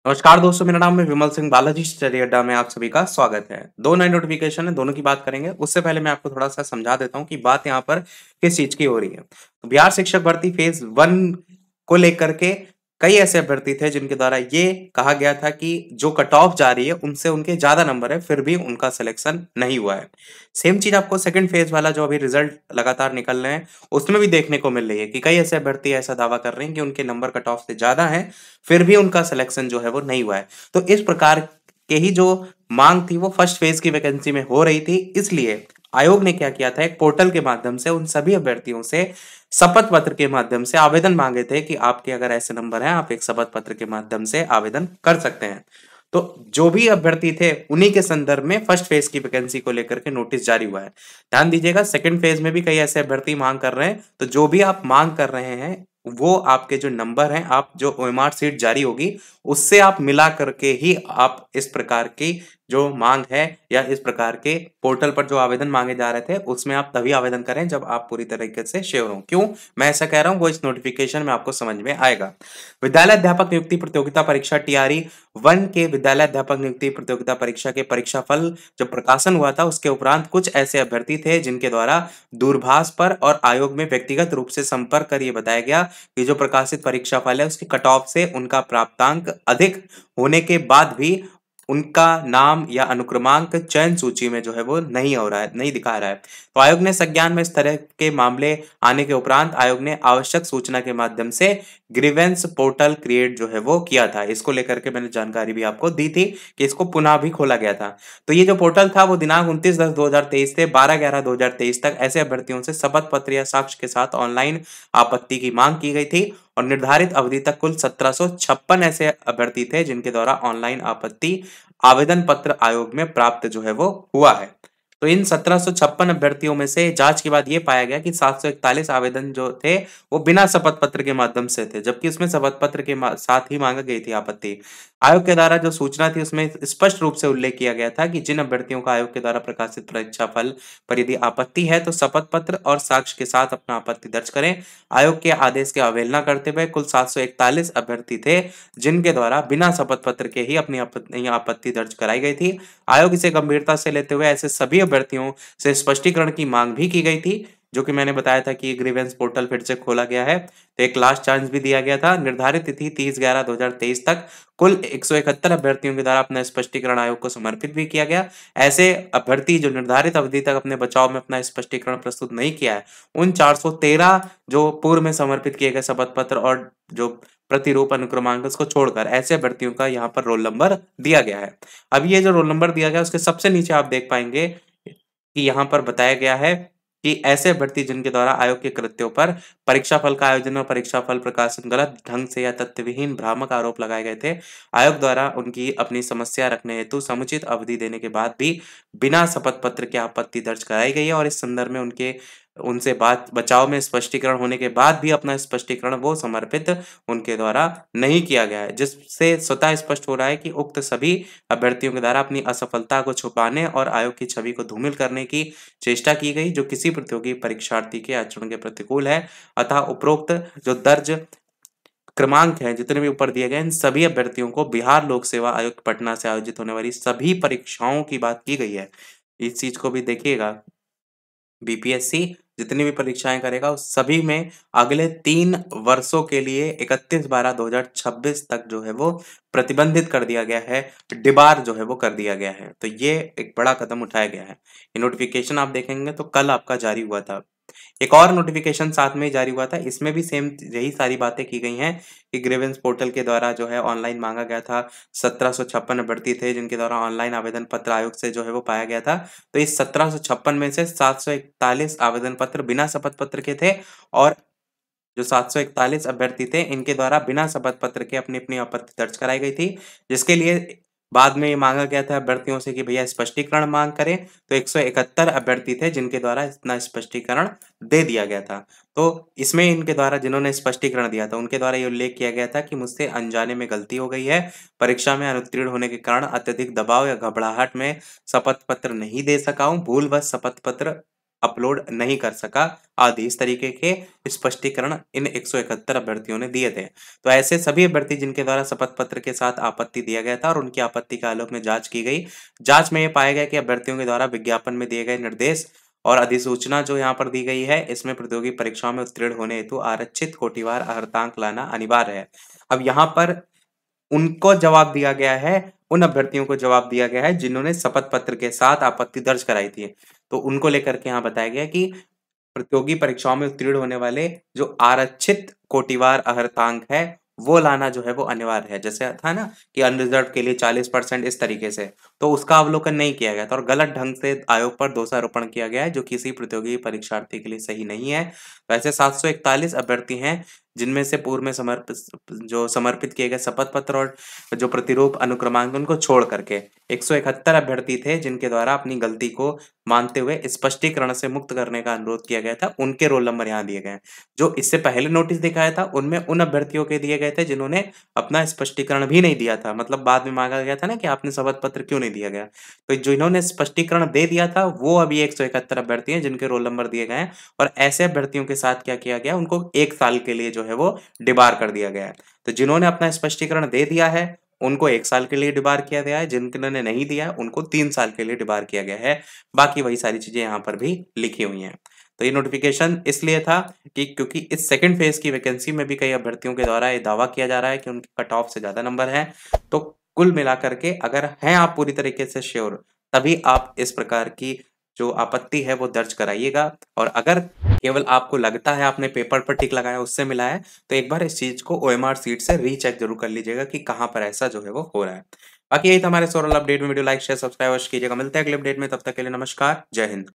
नमस्कार दोस्तों, मेरा नाम है विमल सिंह बालाजी स्टडी अड्डा में आप सभी का स्वागत है। दो नए नोटिफिकेशन है, दोनों की बात करेंगे। उससे पहले मैं आपको थोड़ा-सा समझा देता हूँ कि बात यहाँ पर किस चीज़ की हो रही है। तो बिहार शिक्षक भर्ती फेज़ 1 को लेकर के कई ऐसे अभ्यर्थी थे जिनके द्वारा ये कहा गया था कि जो कट ऑफ जा रही है उनसे उनके ज़्यादा नंबर है, फिर भी उनका सिलेक्शन नहीं हुआ है। सेम चीज़ आपको सेकंड फेज़ वाला जो अभी रिजल्ट लगातार निकल रहे हैं, उसमें भी देखने को मिल रही है कि कई ऐसे अभ्यर्थी ऐसा दावा कर रहे हैं कि उनके नंबर कट ऑफ से ज़्यादा हैं, फिर भी उनका सिलेक्शन जो है वो नहीं हुआ है। तो इस प्रकार के ही जो माँग थी वो फर्स्ट फेज़ की वैकेंसी में हो रही थी, इसलिए आयोग ने क्या किया था, एक पोर्टल के माध्यम से उन सभी अभ्यर्थियों से शपथ पत्र के माध्यम से आवेदन माँगे थे कि आपके अगर ऐसे नंबर हैं, आप एक शपथ पत्र के माध्यम से आवेदन कर सकते हैं। तो जो भी अभ्यर्थी थे, उन्हीं के संदर्भ में फर्स्ट फेज़ की वैकेंसी को लेकर के नोटिस जारी हुआ है। ध्यान दीजिएगा, सेकंड फेज़ में भी कई ऐसे अभ्यर्थी माँग कर रहे हैं, तो जो भी आप माँग कर रहे हैं, वो आपके जो नंबर हैं, आप जो ओएमआर शीट जारी होगी, उससे आप मिला करके ही आप इस प्रकार की जो माँग है या इस प्रकार के पोर्टल पर जो आवेदन माँगे जा रहे थे, उसमें आप तभी आवेदन करें जब आप पूरी तरीके से श्योर हों। क्यों मैं ऐसा कह रहा हूँ, वो इस नोटिफ़िकेशन में आपको समझ में आएगा। विद्यालय अध्यापक नियुक्ति प्रतियोगिता परीक्षा टीआरई 1 के विद्यालय अध्यापक नियुक्ति प्रतियोगिता परीक्षा के परीक्षाफल जब प्रकाशन हुआ था, उसके उपरांत कुछ ऐसे अभ्यर्थी थे जिनके द्वारा दूरभाष पर और आयोग में व्यक्तिगत रूप से संपर्क कर ये बताया गया कि जो प्रकाशित परीक्षाफल है उसके कट ऑफ से उनका प्राप्तांक अधिक होने के बाद भी उनका नाम या अनुक्रमांक चयन सूची में जो है वो नहीं हो रहा है, नहीं दिखा रहा है। तो आयोग ने संज्ञान में इस तरह के मामले आने के उपरांत आयोग ने आवश्यक सूचना के माध्यम से ग्रीवेंस पोर्टल क्रिएट जो है वो किया था। इसको लेकर के मैंने जानकारी भी आपको दी थी कि इसको पुनः भी खोला गया था। तो ये जो पोर्टल था वो दिनांक 29/10/2023 से 12/11/2023 तक ऐसे अभ्यर्थियों से शपथ पत्र या साक्ष्य के साथ ऑनलाइन आपत्ति की मांग की गई थी और निर्धारित अवधि तक कुल 1756 ऐसे अभ्यर्थी थे जिनके द्वारा ऑनलाइन आपत्ति आवेदन पत्र आयोग में प्राप्त जो है वो हुआ है। तो इन 1756 अभ्यर्थियों में से जांच के बाद ये पाया गया कि 741 आवेदन जो थे वो बिना शपथ पत्र के माध्यम से थे, जबकि उसमें शपथ पत्र के साथ ही मांगा गई थी आपत्ति। आयोग के द्वारा जो सूचना थी उसमें स्पष्ट रूप से उल्लेख किया गया था कि जिन अभ्यर्थियों का आयोग के द्वारा प्रकाशित परीक्षा फल पर यदि आपत्ति है तो शपथ पत्र और साक्ष्य के साथ अपना आपत्ति दर्ज करें। आयोग के आदेश की अवहेलना करते हुए कुल 741 अभ्यर्थी थे जिनके द्वारा बिना शपथ पत्र के ही अपनी आपत्ति दर्ज कराई गई थी। आयोग इसे गंभीरता से लेते हुए ऐसे सभी अभ्यर्थियों से स्पष्टीकरण की मांग भी की गई थी, जो कि मैंने बताया था कि ग्रीवेंस पोर्टल फिर से खोला गया है। तो एक लास्ट चांस भी दिया गया था। निर्धारित तिथि 30/11/2023 तक कुल 171 अभ्यर्थियों के द्वारा अपना स्पष्टीकरण आयोग को समर्पित भी किया गया। ऐसे अभ्यर्थी जो निर्धारित अवधि तक अपने बचाव में अपना स्पष्टीकरण प्रस्तुत नहीं किया है, उन 413 जो पूर्व में समर्पित किए गए शपथ पत्र और जो प्रतिरूप अनुक्रमांक उसको छोड़कर ऐसे अभ्यर्थियों का यहाँ पर रोल नंबर दिया गया है। अब ये जो रोल नंबर दिया गया है उसके सबसे नीचे आप देख पाएँगे कि यहाँ पर बताया गया है कि ऐसे अभ्यर्थी जिनके द्वारा आयोग के कृत्यों पर परीक्षा फल का आयोजन और परीक्षा फल प्रकाशन गलत ढंग से या तथ्यविहीन भ्रामक आरोप लगाए गए थे। आयोग द्वारा उनकी अपनी समस्या रखने हेतु समुचित अवधि देने के बाद भी बिना शपथ पत्र की आपत्ति दर्ज कराई गई है और इस संदर्भ में उनके उनसे बात बचाव में स्पष्टीकरण होने के बाद भी अपना स्पष्टीकरण वो समर्पित उनके द्वारा नहीं किया गया है, जिससे स्वतः स्पष्ट हो रहा है कि उक्त सभी अभ्यर्थियों के द्वारा अपनी असफलता को छुपाने और आयोग की छवि को धूमिल करने की चेष्टा की गई, जो किसी प्रतियोगी परीक्षार्थी के आचरण के प्रतिकूल है। अतः उपरोक्त जो दर्ज क्रमांक हैं, जितने भी ऊपर दिए गए, इन सभी अभ्यर्थियों को बिहार लोक सेवा आयोग पटना से आयोजित होने वाली सभी परीक्षाओं की बात की गई है। इस चीज़ को भी देखिएगा। बीपीएससी जितनी भी परीक्षाएँ करेगा, उस सभी में अगले 3 वर्षों के लिए 31/12/2026 तक जो है वो प्रतिबंधित कर दिया गया है, डिबार जो है वो कर दिया गया है। तो ये एक बड़ा कदम उठाया गया है। ये नोटिफ़िकेशन आप देखेंगे तो कल आपका जारी हुआ था। एक और नोटिफ़िकेशन साथ में ही जारी हुआ था, इसमें भी सेम यही सारी बातें की गई हैं कि ग्रीवेंस पोर्टल के द्वारा जो है ऑनलाइन माँगा गया था। 1756 अभ्यर्थी थे जिनके द्वारा ऑनलाइन आवेदन पत्र आयोग से जो है वो पाया गया था। तो इस 1756 में से 741 आवेदन पत्र बिना शपथ पत्र के थे और जो 741 अभ्यर्थी थे, इनके द्वारा बिना शपथ पत्र के अपनी-अपनी आपत्ति दर्ज कराई गई थी, जिसके लिए बाद में ये माँगा गया था अभ्यर्थियों से कि भैया स्पष्टीकरण माँग करें, तो 171 अभ्यर्थी थे जिनके द्वारा इतना स्पष्टीकरण दे दिया गया था। तो इसमें इनके द्वारा जिन्होंने स्पष्टीकरण दिया था, उनके द्वारा ये उल्लेख किया गया था कि मुझसे अनजाने में गलती हो गई है, परीक्षा में अनुत्तीर्ण होने के कारण अत्यधिक दबाव या घबराहट में शपथ पत्र नहीं दे सका हूँ, भूलवश शपथ पत्र अपलोड नहीं कर सका आदि इस तरीके के स्पष्टीकरण इन 171 अभ्यर्थियों ने दिए थे। तो ऐसे सभी अभ्यर्थी जिनके द्वारा शपथ पत्र के साथ आपत्ति दिया गया था और उनकी आपत्ति के आलोक में जांच की गई। जांच में ये पाया गया कि अभ्यर्थियों के द्वारा विज्ञापन में दिए गए निर्देश और अधिसूचना जो यहाँ पर दी गई है, इसमें प्रतियोगी परीक्षाओं में उत्तीर्ण होने हेतु आरक्षित कोटिवार अर्हतांक लाना अनिवार्य है। अब यहाँ पर उनको जवाब दिया गया है, उन अभ्यर्थियों को जवाब दिया गया है जिन्होंने शपथ पत्र के साथ आपत्ति दर्ज कराई थी। तो उनको लेकर के यहाँ बताया गया कि प्रतियोगी परीक्षाओं में उत्तीर्ण होने वाले जो आरक्षित कोटिवार अर्हतांक है, वो लाना जो है वो अनिवार्य है। जैसे था ना कि अनरिजर्व्ड के लिए 40% इस तरीके से, तो उसका अवलोकन नहीं किया गया था और गलत ढंग से आयोग पर दोषारोपण किया गया है, जो किसी प्रतियोगी परीक्षार्थी के लिए सही नहीं है। वैसे 741 अभ्यर्थी हैं, जिनमें से पूर्व में समर्पित किए गए शपथ पत्र और जो प्रतिरूप अनुक्रमांक उनको छोड़ करके 171 अभ्यर्थी थे, जिनके द्वारा अपनी गलती को मानते हुए स्पष्टीकरण से मुक्त करने का अनुरोध किया गया था। उनके रोल नंबर यहाँ दिए गए हैं। जो इससे पहले नोटिस दिखाया था, उनमें उन अभ्यर्थियों के दिए गए थे जिन्होंने अपना स्पष्टीकरण भी नहीं दिया था। मतलब बाद में मांगा गया था ना कि आपने शपथ पत्र क्यों नहीं दिया गया। तो जिन्होंने स्पष्टीकरण दे दिया था, वो अभी 171 अभ्यर्थी हैं जिनके रोल नंबर दिए गए हैं। और ऐसे अभ्यर्थियों के साथ क्या किया गया, उनको 1 साल के लिए जो है वो डिबार कर दिया गया है। तो जिन्होंने अपना स्पष्टीकरण दे दिया है, उनको 1 साल के लिए डिबार किया गया है। जिन्होंने नहीं दिया है, उनको 3 साल के लिए डिबार किया गया है। बाकी वही सारी चीजें यहाँ पर भी लिखी हुई हैं। तो ये नोटिफिकेशन इसलिए था कि क्योंकि इस सेकंड फेज की वैकेंसी में भी कई अभ्यर्थियों के द्वारा ये दावा किया जा रहा है कि उनके कट ऑफ से ज्यादा नंबर हैं। तो कुल मिलाकर के अगर हैं आप पूरी तरीके से श्योर, तभी आप इस प्रकार की जो आपत्ति है वो दर्ज कराइएगा। और अगर केवल आपको लगता है आपने पेपर पर टिक लगाया उससे मिला है, तो एक बार इस चीज को ओएमआर सीट से रीचेक जरूर कर लीजिएगा कि कहाँ पर ऐसा जो है वो हो रहा है। बाकी यही था हमारे सोरल अपडेट में। वीडियो लाइक शेयर सब्सक्राइब कीजिएगा। मिलते हैं अगले अपडेट में, तब तक के लिए नमस्कार, जय हिंद।